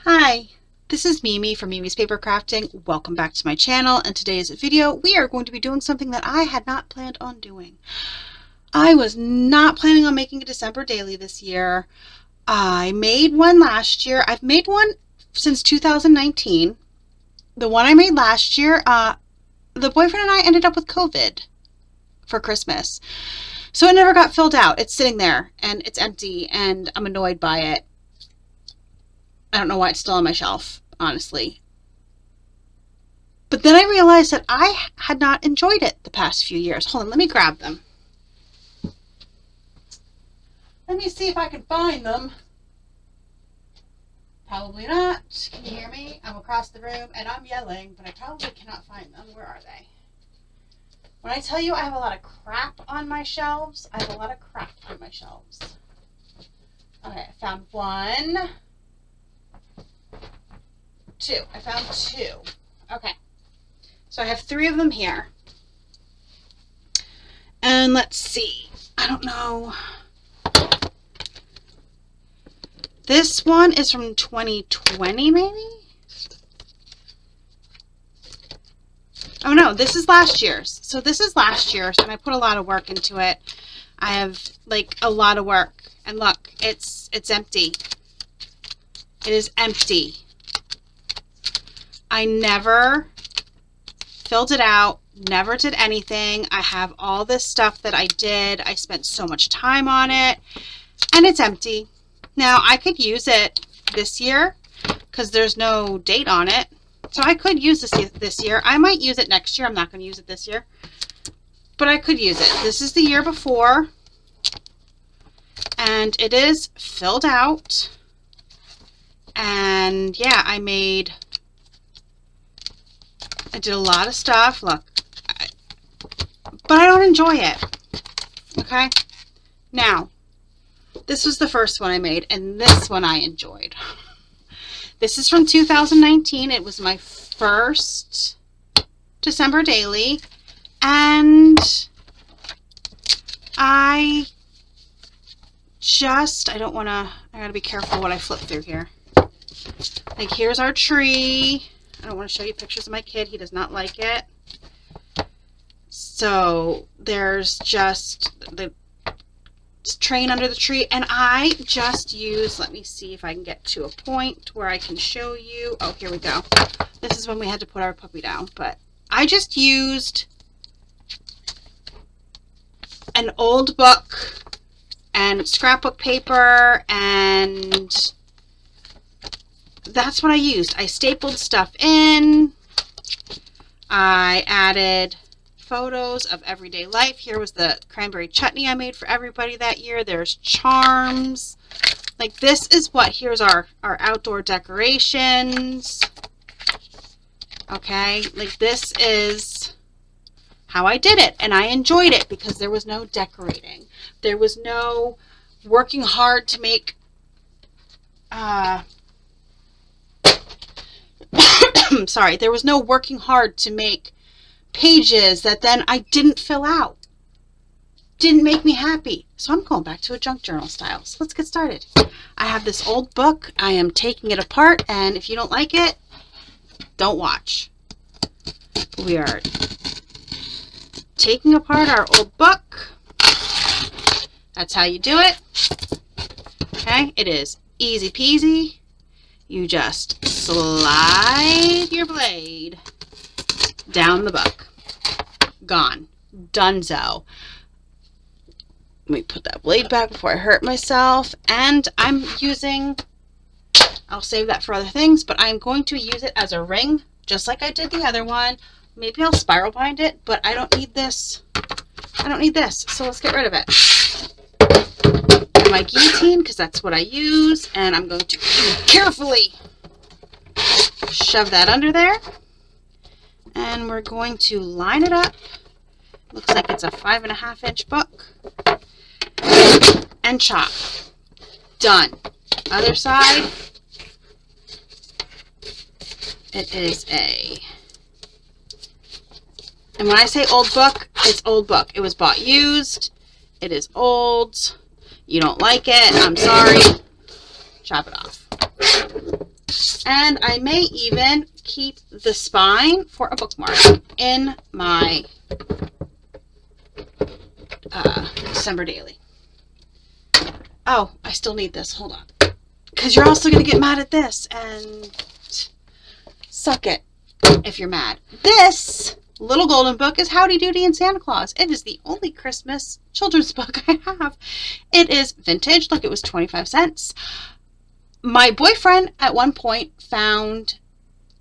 Hi, this is Mimi from Mimi's Paper Crafting. Welcome back to my channel. In today's video, we are going to be doing something that I had not planned on doing. I was not planning on making a December daily this year. I made one last year. I've made one since 2019. The one I made last year, the boyfriend and I ended up with COVID for Christmas. So it never got filled out. It's sitting there and it's empty and I'm annoyed by it. I don't know why it's still on my shelf, honestly. But then I realized that I had not enjoyed it the past few years. Hold on, let me grab them. Let me see if I can find them. Probably not. Can you hear me? I'm across the room and I'm yelling, but I probably cannot find them. Where are they? When I tell you I have a lot of crap on my shelves, I have a lot of crap on my shelves. Okay, I found one. Two. I found two. Okay. So I have three of them here. And let's see. I don't know. This one is from 2020, maybe? Oh no, this is last year's. So this is last year's, and I put a lot of work into it. I have, like, a lot of work. And look, it's empty. It is empty. I never filled it out, never did anything. I have all this stuff that I did. I spent so much time on it, and it's empty. Now, I could use it this year because there's no date on it. So I could use this year. I might use it next year. I'm not going to use it this year, but I could use it. This is the year before, and it is filled out. And yeah, I did a lot of stuff, look, but I don't enjoy it, okay? Now, this was the first one I made, and this one I enjoyed. This is from 2019. It was my first December daily, and I gotta be careful what I flip through here. Like, here's our tree. I don't want to show you pictures of my kid. He does not like it. So there's just the train under the tree. And I just used, let me see if I can get to a point where I can show you. Oh, here we go. This is when we had to put our puppy down. But I just used an old book and scrapbook paper, and that's what I used. I stapled stuff in. I added photos of everyday life. Here was the cranberry chutney I made for everybody that year. There's charms. Like, this is what, here's our outdoor decorations. Okay, like, this is how I did it. And I enjoyed it because there was no decorating. There was no working hard to make sorry, there was no working hard to make pages that then I didn't fill out. Didn't make me happy. So I'm going back to a junk journal style. So let's get started. I have this old book. I am taking it apart, and if you don't like it, don't watch. We are taking apart our old book. That's how you do it. Okay, it is easy peasy. You just slide your blade down the book. Gone. Donezo. Let me put that blade back before I hurt myself. And I'm using, I'll save that for other things, but I'm going to use it as a ring, just like I did the other one. Maybe I'll spiral bind it, but I don't need this. I don't need this, so let's get rid of it. My guillotine, because that's what I use, and I'm going to carefully shove that under there, and we're going to line it up. Looks like it's a 5.5-inch book, and chop. Done. Other side. It is and when I say old book, it's old book. It was bought used. It is old. You don't like it, I'm sorry. Chop it off. And I may even keep the spine for a bookmark in my December daily. Oh, I still need this. Hold on. Because you're also going to get mad at this. And suck it if you're mad. This little golden book is Howdy Doody and Santa Claus. It is the only Christmas children's book I have. It is vintage. Look, it was 25 cents. My boyfriend at one point found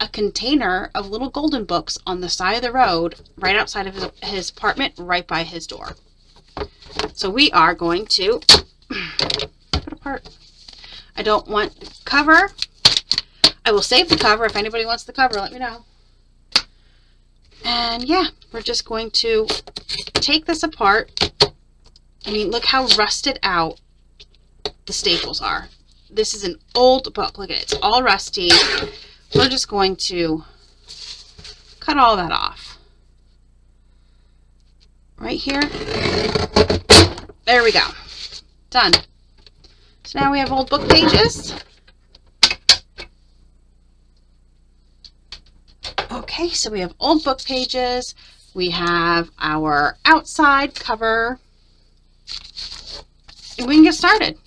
a container of little golden books on the side of the road right outside of his apartment, right by his door. So we are going to put apart. I don't want the cover. I will save the cover. If anybody wants the cover, let me know. And yeah, we're just going to take this apart. I mean, look how rusted out the staples are. This is an old book. Look at it. It's all rusty. We're just going to cut all that off. Right here. There we go. Done. So now we have old book pages. Okay, so we have old book pages. We have our outside cover. And we can get started.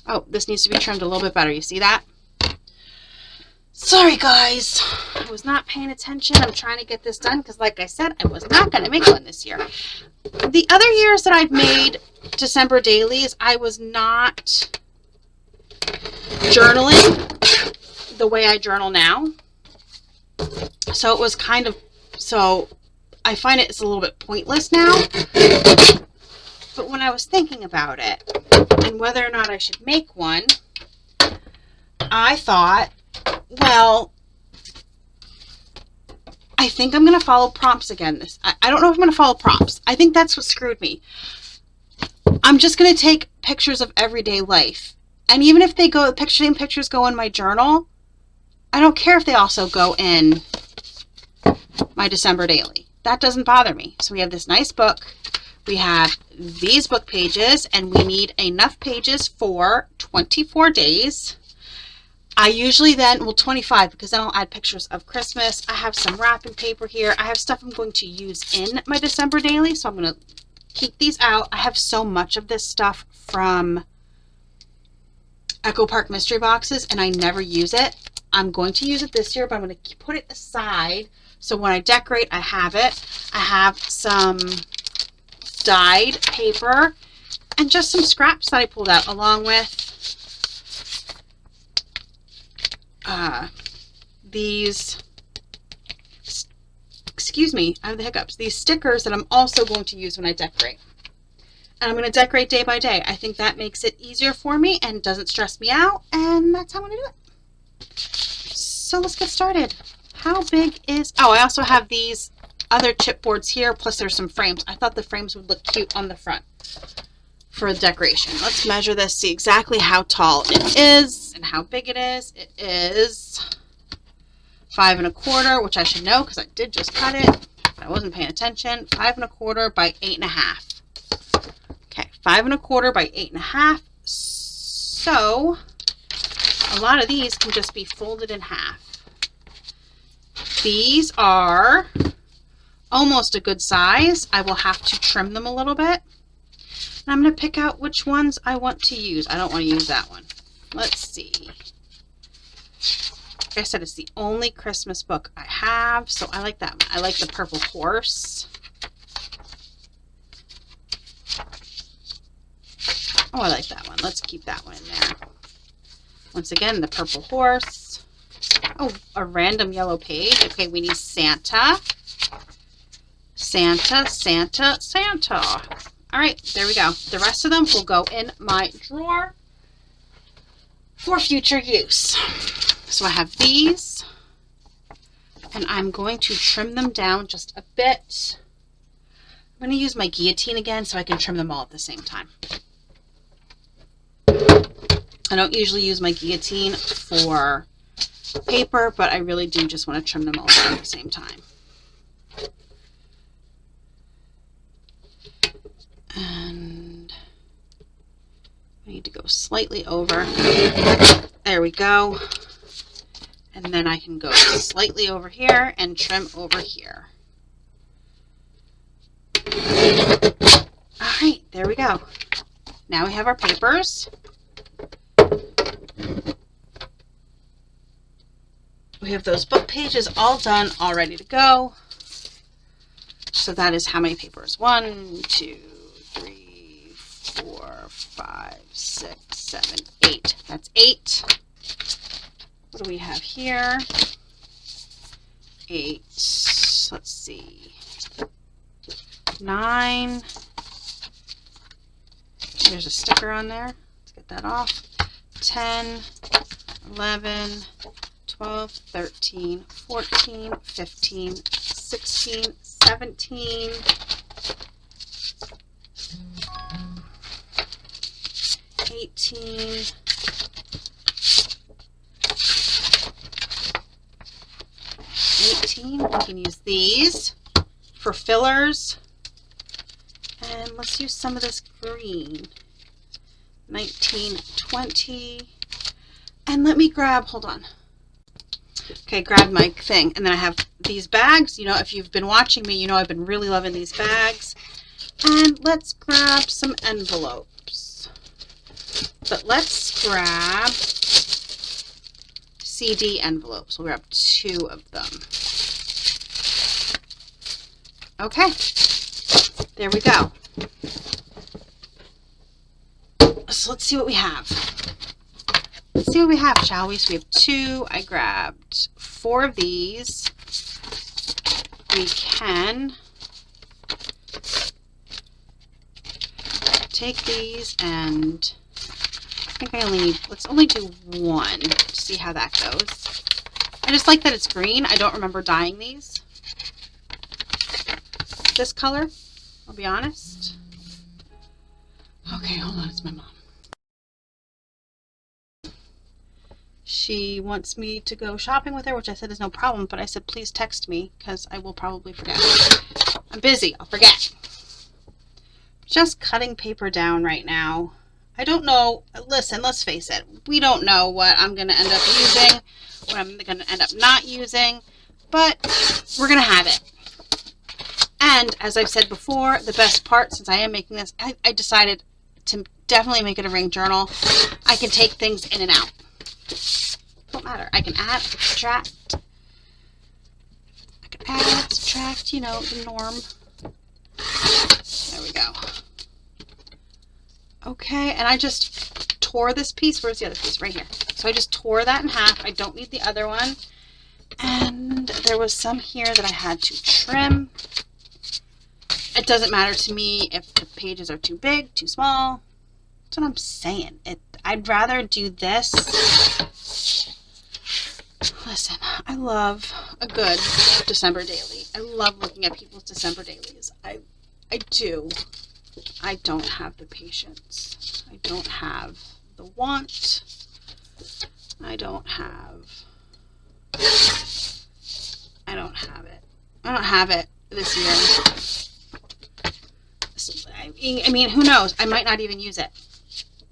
Oh, this needs to be trimmed a little bit better. You see that? Sorry, guys. I was not paying attention. I'm trying to get this done because, like I said, I was not going to make one this year. The other years that I've made December dailies, I was not journaling the way I journal now. So it was kind of, so I find it's a little bit pointless now. But when I was thinking about it and whether or not I should make one, I thought, well, I think I'm going to follow prompts again. I don't know if I'm going to follow prompts. I think that's what screwed me. I'm just going to take pictures of everyday life. And even if they go, the same pictures go in my journal, I don't care if they also go in my December daily. That doesn't bother me. So we have this nice book. We have these book pages, and we need enough pages for 24 days. I usually then, well, 25, because then I'll add pictures of Christmas. I have some wrapping paper here. I have stuff I'm going to use in my December daily, so I'm going to keep these out. I have so much of this stuff from Echo Park mystery boxes, and I never use it. I'm going to use it this year, but I'm going to put it aside, so when I decorate, I have it. I have some dyed paper and just some scraps that I pulled out, along with these, excuse me, I have the hiccups, these stickers that I'm also going to use when I decorate. And I'm going to decorate day by day. I think that makes it easier for me and doesn't stress me out, and that's how I'm going to do it. So let's get started. How big is, oh, I also have these other chipboards here, plus there's some frames. I thought the frames would look cute on the front for the decoration. Let's measure this, see exactly how tall it is and how big it is. It is 5 1/4, which I should know because I did just cut it. I wasn't paying attention. 5 1/4 by 8 1/2. Okay, 5 1/4 by 8 1/2. So a lot of these can just be folded in half. These are almost a good size. I will have to trim them a little bit. And I'm going to pick out which ones I want to use. I don't want to use that one. Let's see. Like I said, it's the only Christmas book I have, so I like that one. I like the Purple Horse. Oh, I like that one. Let's keep that one in there. Once again, the Purple Horse. Oh, a random yellow page. Okay, we need Santa. Santa, Santa, Santa. All right, there we go. The rest of them will go in my drawer for future use. So I have these, and I'm going to trim them down just a bit. I'm going to use my guillotine again so I can trim them all at the same time. I don't usually use my guillotine for paper, but I really do just want to trim them all down at the same time. And I need to go slightly over. There we go. And then I can go slightly over here and trim over here. All right, there we go. Now we have our papers. We have those book pages all done, all ready to go. So that is how many papers? 1, 2, 3, 4, 5, 6, 7, 8. That's 8. What do we have here? 8. Let's see. 9. There's a sticker on there. Let's get that off. 10, 11, 12, 13, 14, 15, 16, 17, 18, 18. We can use these for fillers. And let's use some of this green. 19, 20. And let me grab, hold on. Okay, grab my thing. And then I have these bags. You know, if you've been watching me, you know I've been really loving these bags. And let's grab some envelopes. But let's grab CD envelopes. We'll grab 2 of them. Okay, there we go. So let's see what we have. Let's see what we have, shall we? So we have 2. I grabbed 4 of these. We can take these and I think I only need, let's only do 1 to see how that goes. I just like that it's green. I don't remember dyeing these this color, I'll be honest. Okay, hold on, it's my mom. She wants me to go shopping with her, which I said is no problem, but I said please text me because I will probably forget. I'm busy, I'll forget. Just cutting paper down right now. I don't know, listen, let's face it, we don't know what I'm going to end up using, what I'm going to end up not using, but we're going to have it. And as I've said before, the best part, since I am making this, I decided to definitely make it a ring journal. I can take things in and out. Don't matter. I can add, subtract. I can add, subtract, you know, the norm. There we go. Okay, and I just tore this piece. Where's the other piece? Right here. So I just tore that in half. I don't need the other one. And there was some here that I had to trim. It doesn't matter to me if the pages are too big, too small. That's what I'm saying. I'd rather do this. Listen, I love a good December daily. I love looking at people's December dailies. I do. I don't have the patience. I don't have the want. I don't have it. I don't have it this year. I mean, who knows? I might not even use it.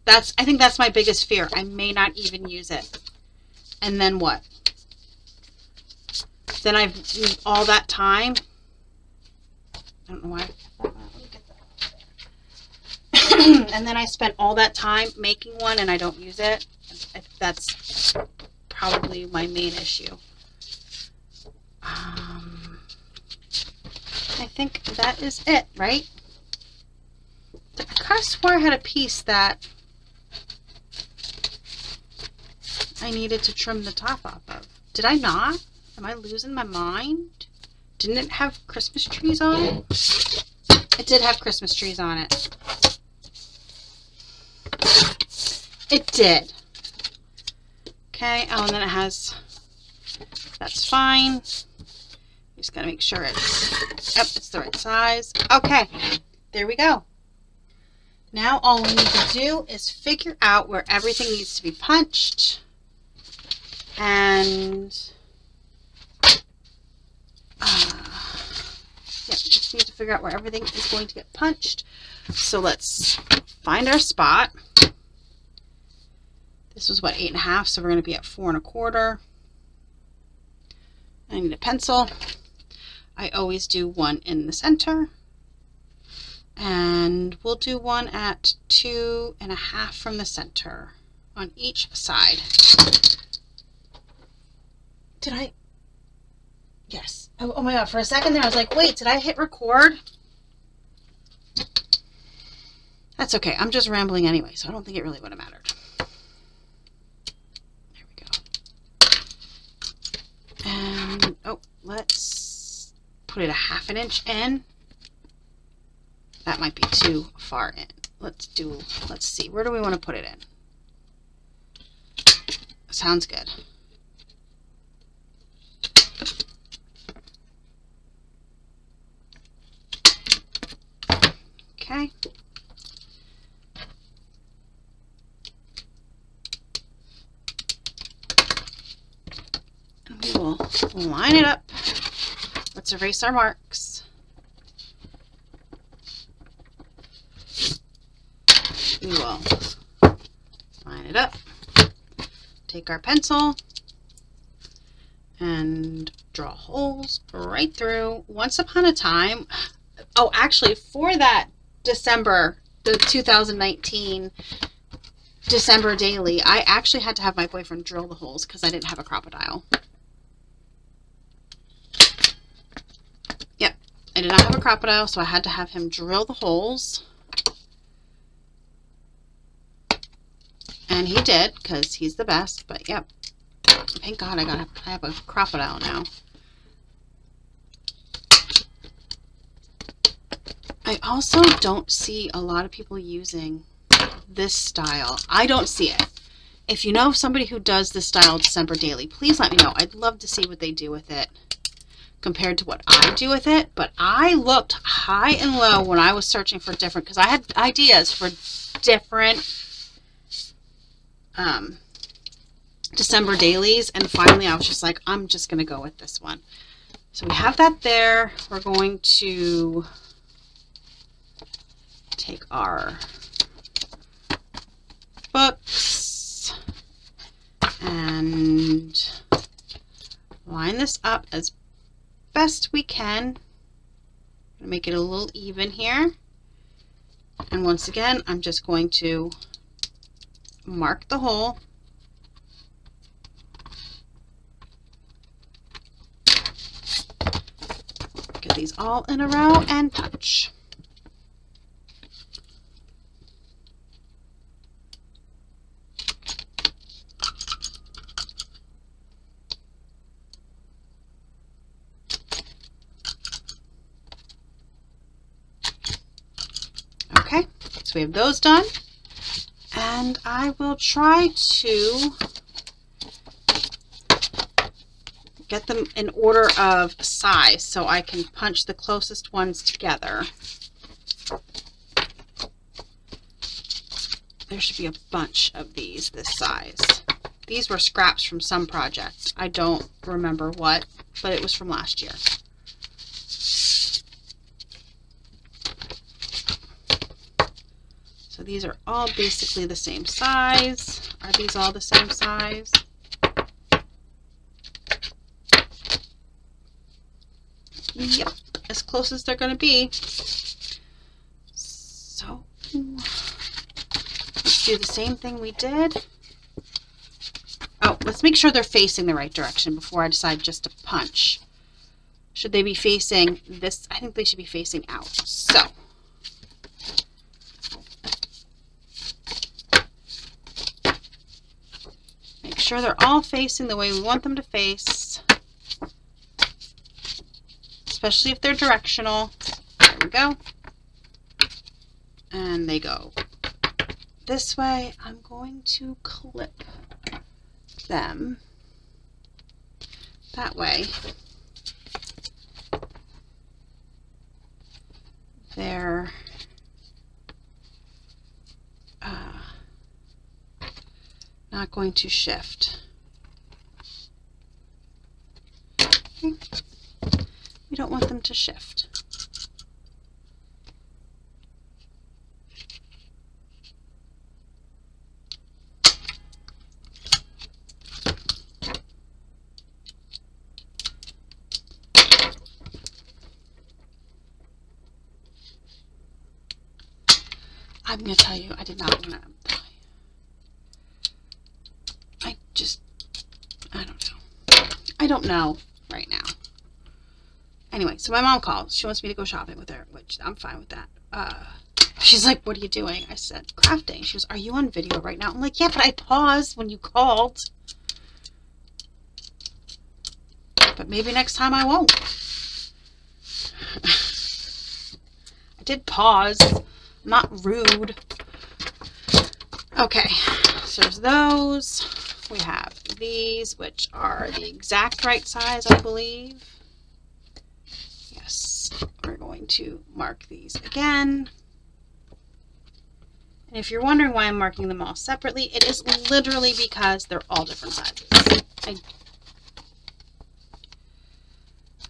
I think that's my biggest fear. I may not even use it. And then what? Then I've used all that time. I don't know why. And then I spent all that time making one and I don't use it. That's probably my main issue. I think that is it, right? I could have swore I had a piece that I needed to trim the top off of. Did I not? Am I losing my mind? Didn't it have Christmas trees on it? It did have Christmas trees on it. It did. Okay, oh, and then it has, that's fine. Just gotta make sure it's the right size. Okay, there we go. Now all we need to do is figure out where everything needs to be punched. And just need to figure out where everything is going to get punched. So let's find our spot. This was what, 8.5, so we're going to be at 4 1/4. I need a pencil. I always do one in the center. And we'll do one at 2.5 from the center on each side. Did I? Yes. Oh my God, for a second there I was like, wait, did I hit record? That's okay. I'm just rambling anyway, so I don't think it really would have mattered. There we go. And, oh, let's put it a 1/2 inch in. That might be too far in. Let's see. Where do we want to put it in? Sounds good. Okay. And we will line it up. Let's erase our marks. We will line it up. Take our pencil and draw holes right through. Once upon a time, oh, actually, for that December, the 2019 December daily, I actually had to have my boyfriend drill the holes because I didn't have a crocodile. Yep, I did not have a crocodile, so I had to have him drill the holes. And he did, because he's the best, but yep. Thank God I have a crocodile now. I also don't see a lot of people using this style. I don't see it. If you know somebody who does this style December daily, please let me know. I'd love to see what they do with it compared to what I do with it. But I looked high and low when I was searching for different, because I had ideas for different December dailies, and finally I was just like, I'm just going to go with this one. So we have that there. We're going to take our books and line this up as best we can. Make it a little even here. And once again, I'm just going to mark the hole. Get these all in a row and touch. Okay, so we have those done. And I will try to get them in order of size so I can punch the closest ones together. There should be a bunch of these this size. These were scraps from some project. I don't remember what, but it was from last year. So these are all basically the same size. Are these all the same size? Yep, as close as they're going to be. So let's do the same thing we did. Oh, let's make sure they're facing the right direction before I decide just to punch. Should they be facing this? I think they should be facing out. So make sure they're all facing the way we want them to face, especially if they're directional. There we go. And they go this way. I'm going to clip them that way. They're not going to shift. Okay. We don't want them to shift. I'm going to tell you, I did not want to. I don't know right now. Anyway, so my mom calls. She wants me to go shopping with her, which I'm fine with that. She's like, what are you doing? I said, crafting. She goes, are you on video right now? I'm like, yeah, but I paused when you called. But maybe next time I won't. I did pause. I'm not rude. Okay, so there's those. We have these, which are the exact right size, I believe. Yes, we're going to mark these again. And if you're wondering why I'm marking them all separately, it is literally because they're all different sizes.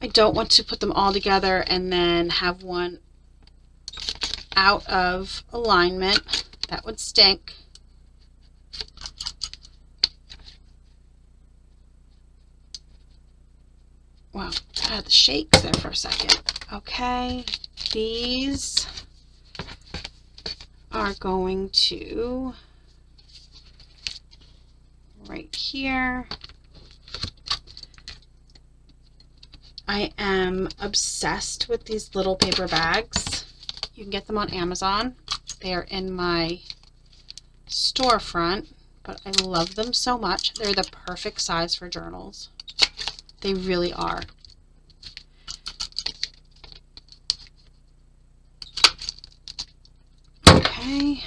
I don't want to put them all together and then have one out of alignment. That would stink. Wow, I had the shakes there for a second. Okay, these are going to right here. I am obsessed with these little paper bags. You can get them on Amazon. They are in my storefront, but I love them so much. They're the perfect size for journals. They really are. Okay.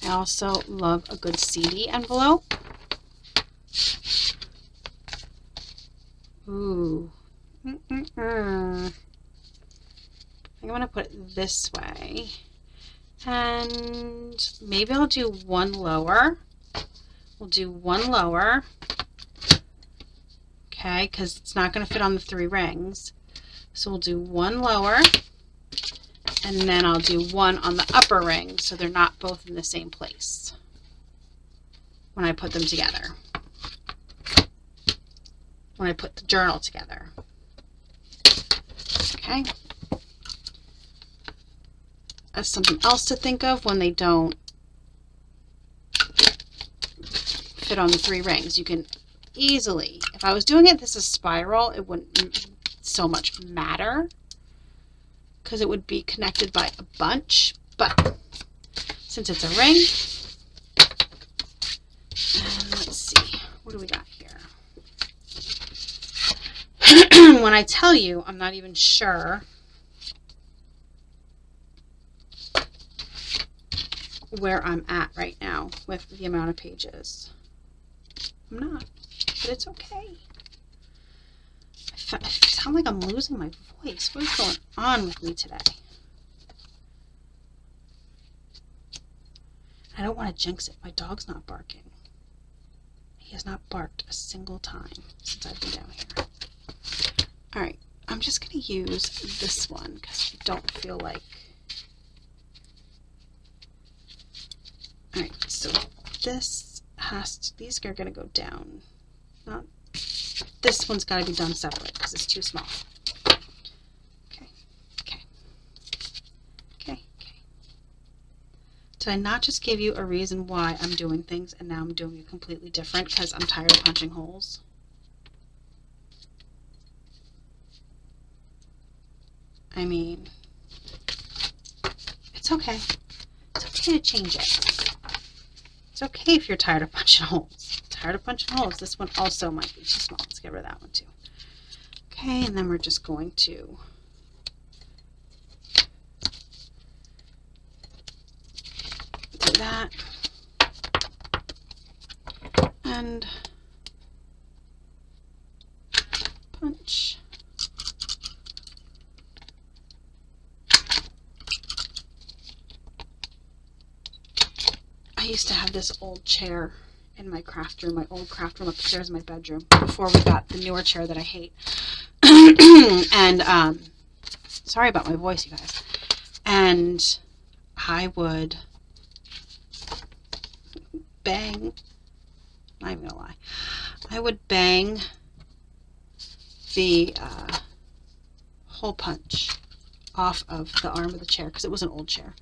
I also love a good CD envelope. Ooh. I think I'm going to put it this way. And maybe I'll do one lower. We'll do one lower. Okay, because it's not going to fit on the 3 rings. So we'll do one lower. And then I'll do one on the upper ring so they're not both in the same place when I put them together. When I put the journal together. Okay. That's something else to think of when they don't fit on the 3 rings. You can easily, if I was doing it this is spiral, it wouldn't so much matter because it would be connected by a bunch, but since it's a ring, and let's see, what do we got here? When I tell you, I'm not even sure where I'm at right now with the amount of pages. I'm not, but it's okay. I sound like I'm losing my voice. What is going on with me today? I don't want to jinx it. My dog's not barking. He has not barked a single time since I've been down here. Alright, I'm just going to use this one because I don't feel like... Alright, so this has to... These are going to go down. Not... This one's got to be done separate because it's too small. Okay. Did I not just give you a reason why I'm doing things and now I'm doing it completely different because I'm tired of punching holes? I mean, it's okay. It's okay to change it. It's okay if you're tired of punching holes. Tired of punching holes. This one also might be too small. Let's get rid of that one too. Okay, and then we're just going to do that. And punch. I used to have this old chair in my craft room, my old craft room upstairs in my bedroom, before we got the newer chair that I hate. And, sorry about my voice, you guys. And I would bang, not even gonna lie, I would bang the hole punch off of the arm of the chair, because it was an old chair.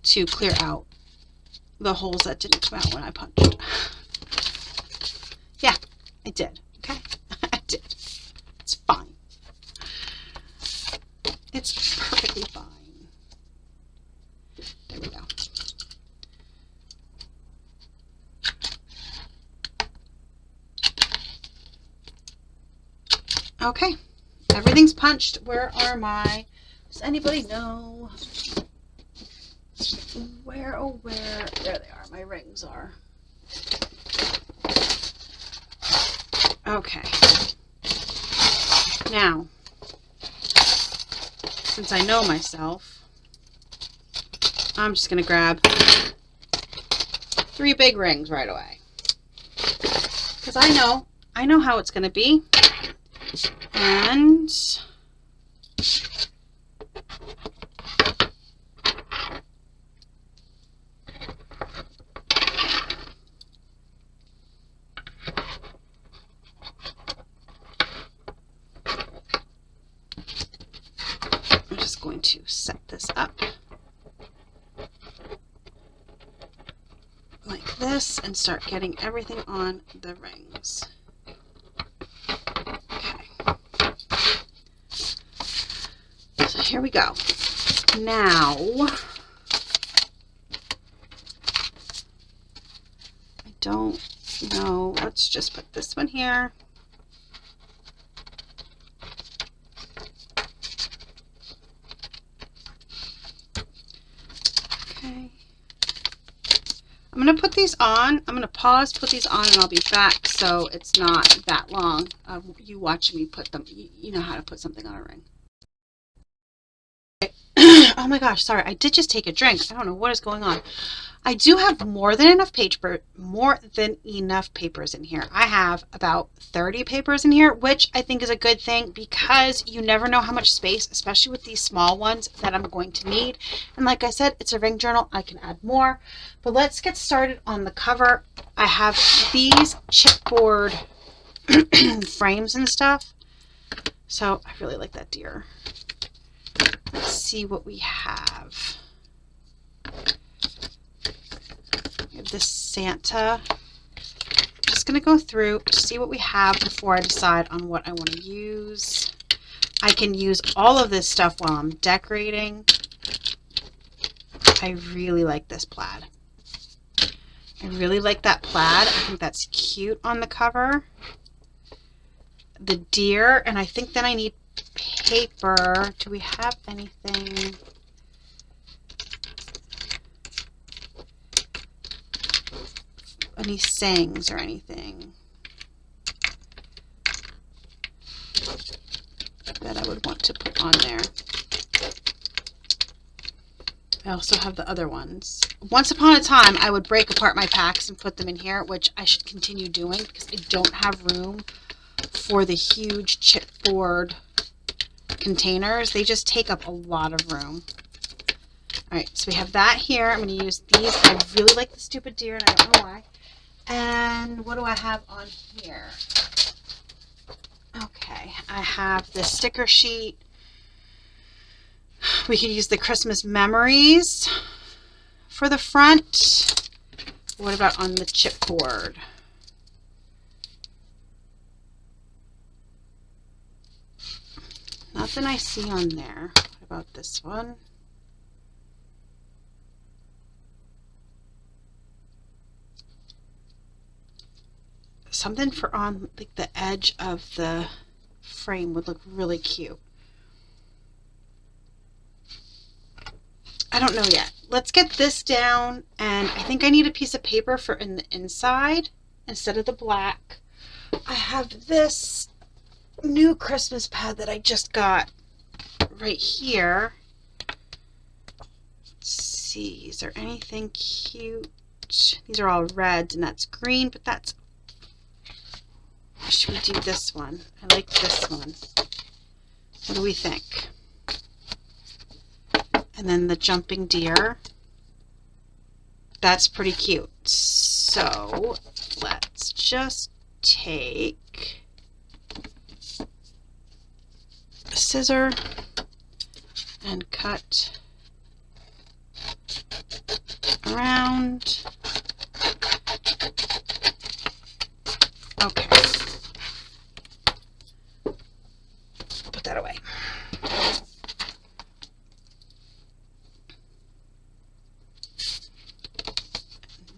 to clear out the holes that didn't come out when I punched. Yeah, I did. Okay, I did. It's fine. It's perfectly fine. There we go. Okay, everything's punched. Where are my... Does anybody know where, oh where, there they are, my rings are. Okay, now, since I know myself, I'm just going to grab 3 big rings right away, because I know how it's going to be, and I'm just going to set this up like this and start getting everything on the rings. Okay. So here we go. Now, I don't know. Let's just put this one here. Okay. I'm going to put these on. I'm going to pause, put these on, and I'll be back so it's not that long of you watching me put them. You know how to put something on a ring. Oh my gosh, sorry. I did just take a drink. I don't know what is going on. I do have more than enough papers in here. I have about 30 papers in here, which I think is a good thing because you never know how much space, especially with these small ones, that I'm going to need. And like I said, it's a ring journal. I can add more. But let's get started on the cover. I have these chipboard frames and stuff. So I really like that deer. Let's see what we have. We have this Santa. I'm just going to go through to see what we have before I decide on what I want to use. I can use all of this stuff while I'm decorating. I really like this plaid. I really like that plaid. I think that's cute on the cover. The deer, and I think then I need paper. Do we have anything? Any sayings or anything that I would want to put on there? I also have the other ones. Once upon a time, I would break apart my packs and put them in here, which I should continue doing because I don't have room for the huge chipboard containers. They just take up a lot of room. Alright, so we have that here. I'm going to use these. I really like the stupid deer, and I don't know why. And what do I have on here? Okay, I have the sticker sheet. We could use the Christmas memories for the front. What about on the chipboard? Nothing I see on there. What about this one? Something for on like the edge of the frame would look really cute. I don't know yet. Let's get this down, and I think I need a piece of paper for in the inside instead of the black. I have this new Christmas pad that I just got right here. Let's see, is there anything cute? These are all reds, and that's green, but that's... Should we do this one? I like this one. What do we think? And then the jumping deer. That's pretty cute. So let's just take a scissor and cut around. Okay. Put that away.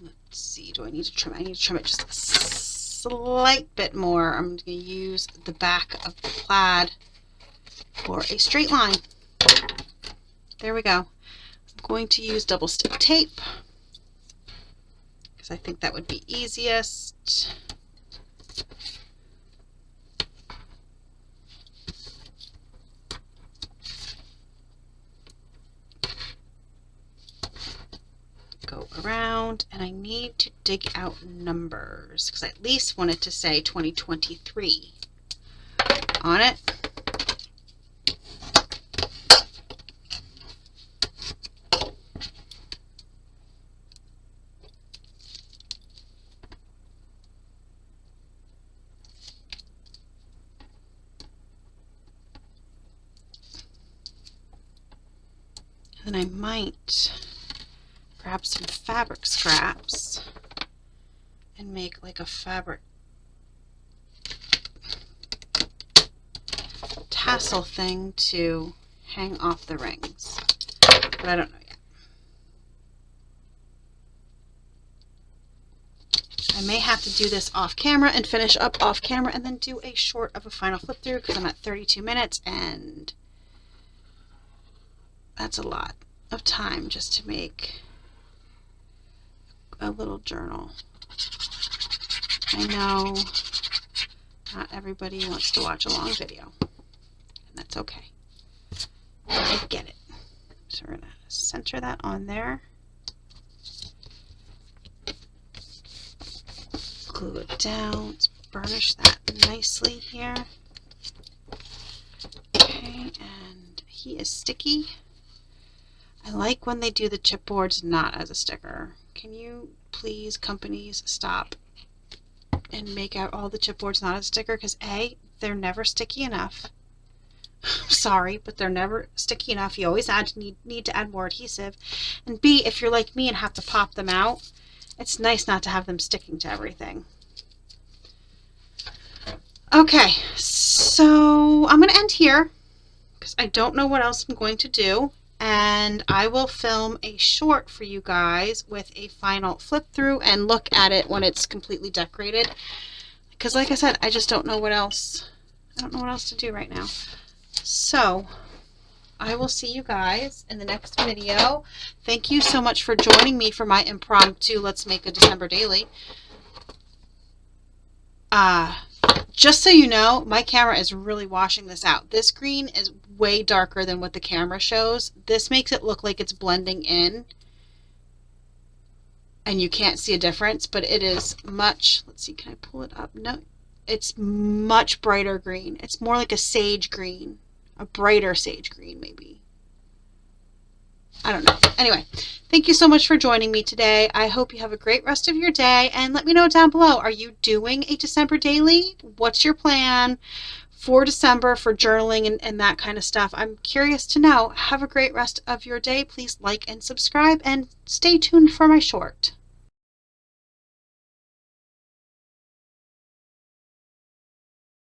Let's see, do I need to trim? I need to trim it just a slight bit more. I'm going to use the back of the plaid for a straight line. There we go. I'm going to use double stick tape because I think that would be easiest. Go around, and I need to dig out numbers because I at least want it to say 2023 on it. And then I might grab some fabric scraps and make like a fabric tassel thing to hang off the rings, but I don't know yet. I may have to do this off camera and finish up off camera and then do a short of a final flip through because I'm at 32 minutes and that's a lot of time just to make a little journal. I know not everybody wants to watch a long video, and that's okay. I get it. So we're going to center that on there. Glue it down. Let's burnish that nicely here. Okay, and he is sticky. I like when they do the chipboards not as a sticker. Can you please, companies, stop and make out all the chipboards not as a sticker? Because A, they're never sticky enough. Sorry, but they're never sticky enough. You always need to add more adhesive. And B, if you're like me and have to pop them out, it's nice not to have them sticking to everything. Okay, so I'm going to end here because I don't know what else I'm going to do. And I will film a short for you guys with a final flip through and look at it when it's completely decorated. Because like I said, I just don't know what else. I don't know what else to do right now. So I will see you guys in the next video. Thank you so much for joining me for my impromptu Let's Make a December Daily. Just so you know, my camera is really washing this out. This green is way darker than what the camera shows. This makes it look like it's blending in and you can't see a difference, but it is much, let's see, can I pull it up? No, it's much brighter green. It's more like a sage green, a brighter sage green maybe. I don't know. Anyway, thank you so much for joining me today. I hope you have a great rest of your day, and let me know down below, are you doing a December daily? What's your plan for December for journaling and that kind of stuff? I'm curious to know. Have a great rest of your day. Please like and subscribe and stay tuned for my short.